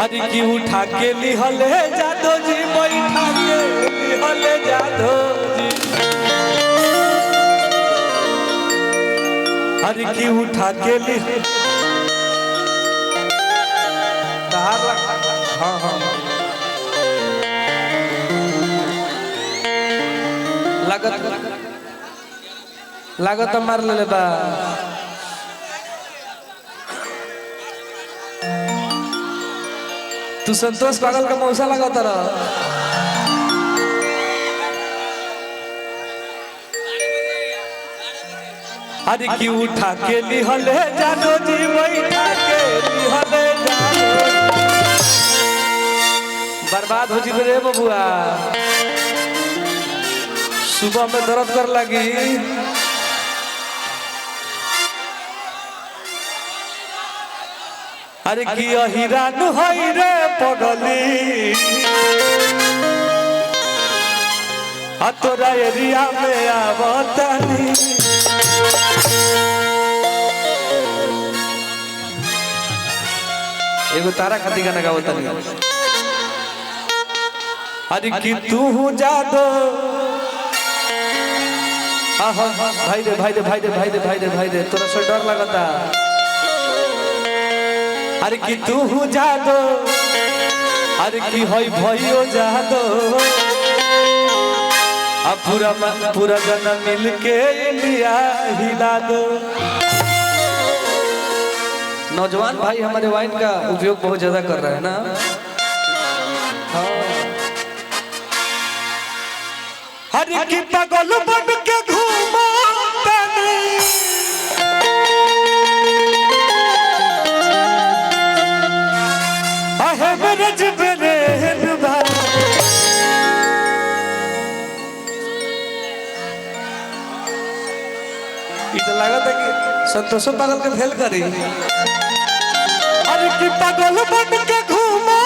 हरी की उठा के लिहले जादो जी बैठा के लिहले जादो जी हरी की उठा के लिहले हाँ हाँ लागत मार ले बा तू संतोष पागल का मौसा लगा तारा अरे की उठा के लिहले जादो जी बैठा के लिहले जादो बर्बाद हो जी रे बबुआ सुबह में दर्द कर लगी अरे की हिरान होई रे पगली तोरा एरिया में आवतनी एगो तारा खाती गाना गावतनी अरे की तू जादो भाई दे भाई दे भाई दे भाई दे भाई दे भाई दे तोरा से डर लगता अरे की तू जादो अरे की होई भइयो जादो अब पूरा जना मिल के इंडिया हिला दो। नौजवान भाई हमारे वाइन का उपयोग बहुत ज्यादा कर रहे हैं ना हरे की पागल बन के घूमो आहे मेरे जबरे इतना लगा था कि संतोष पागल के फेल करी अरे की पागल बन के घूमो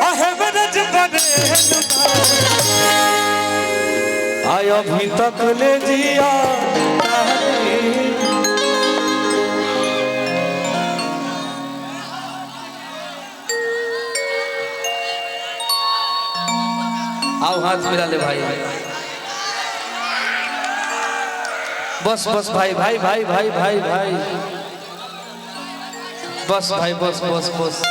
आहे मेरे जबरे आय अभी तक ले जिया आओ हाथ मिला ले भाई बस बस भाई भाई भाई भाई भाई भाई बस भाई बस बस बस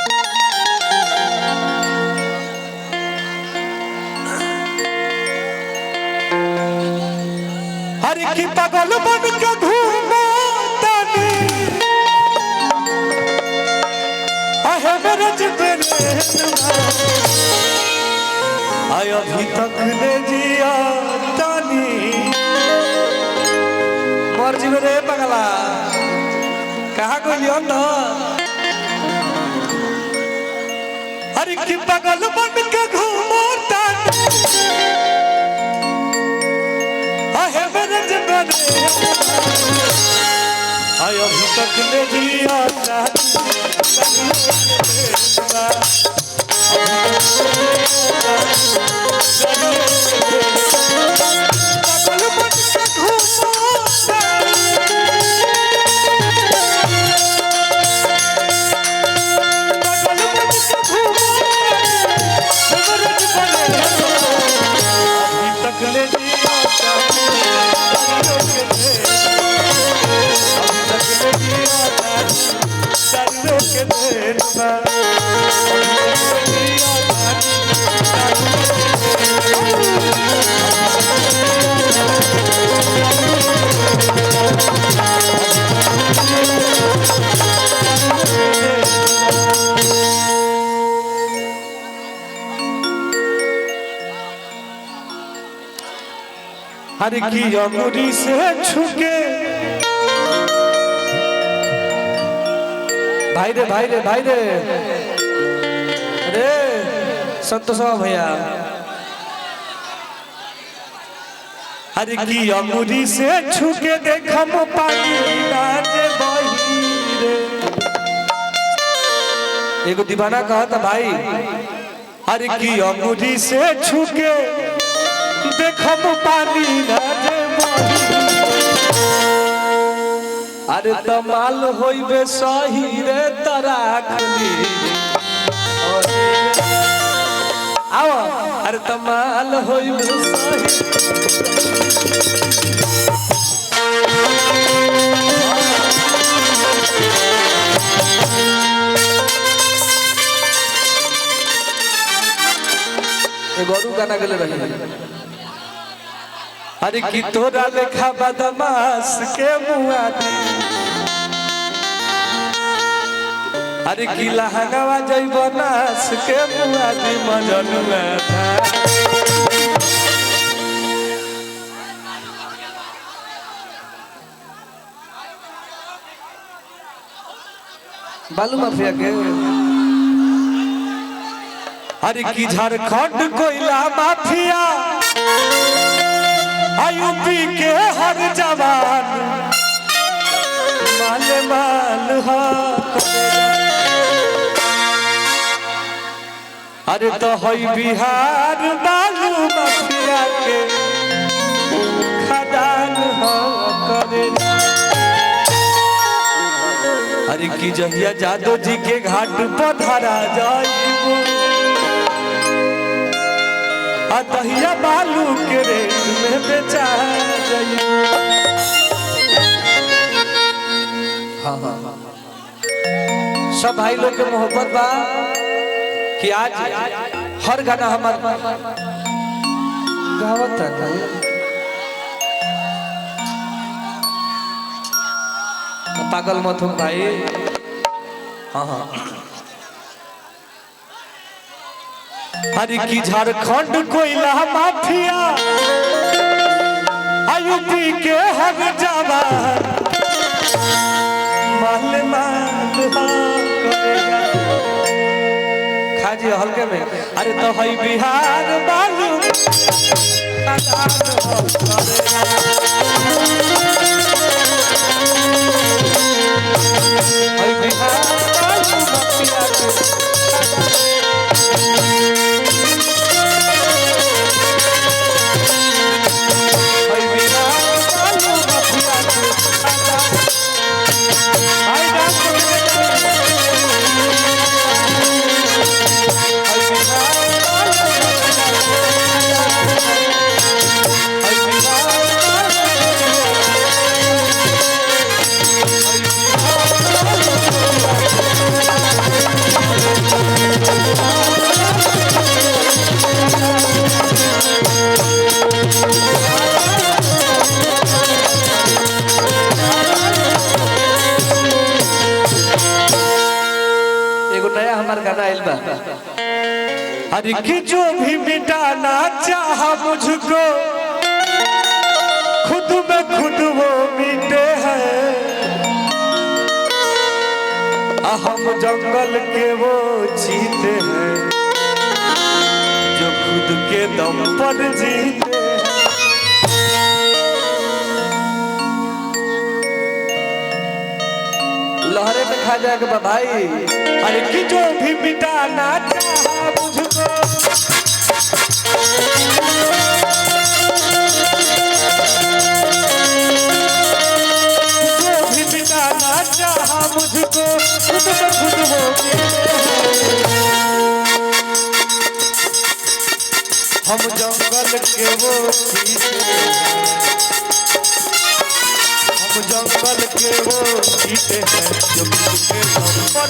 हरे की पागल बन के घूमो तानी आहे मेरे जबरे आय अभी तक ले जिया तानी मर जीव रे पगला कहा कोई ना हरे की पागल बन के घूमो तानी आहे मेरे जबरे आय अभी तक ले जिया हर की अंगुरी से छुके भाई रे भाई रे भाई रे अरे संतोष भैया हर की अंगुरी से छुके देखम पानी नाचे बही रे एगो दीवाना कहा था भाई हर की अंगुरी से छुके देखम पानी नाचे अरे तमाल होइबे सही रे तरा खुली आओ अरे तमाल होई सही गरु गाना गेले रही अरे की तोरा लेखा बदमाश के मुआ दे अरे की लहंगावा जइब नास के मुआ दे मजनुआ था बालू माफिया के अरे की झारखंड कोयला माफिया यूपी के हर जवान माल माल हा अरे तो होई बिहार बालू माफिया के खदान हो करे अरे की जहिया जादव जी के घाट पर धरा जाइबो तहिया बालू के रेट में बेचा जाइए हाँ हाँ सब भाई लोग के मोहब्बत बा कि आज हर गाना हमार गावत है पागल मत हो भाई हाँ हाँ अरे की झारखंड कोयला माफिया यूपी के हर जवान माल माल करेगा खाजी हल्के में अरे तो है बिहार बालू बिहार बालू माफिया गाना आइल बा अरे कि जो भी मिटाना चाहा मुझको खुद में खुद वो मिटे हैं हम जंगल के वो जीते हैं जो खुद के दम पर जीते हैं लहरे में खा जाएगा भाई अरे कि जो भी मिटाना चाहा मुझको जो भी मिटाना चाहा मुझको खुद में खुद वो हम जंगल के वो जंगल के वो जीते हैं जो खुद के दम पर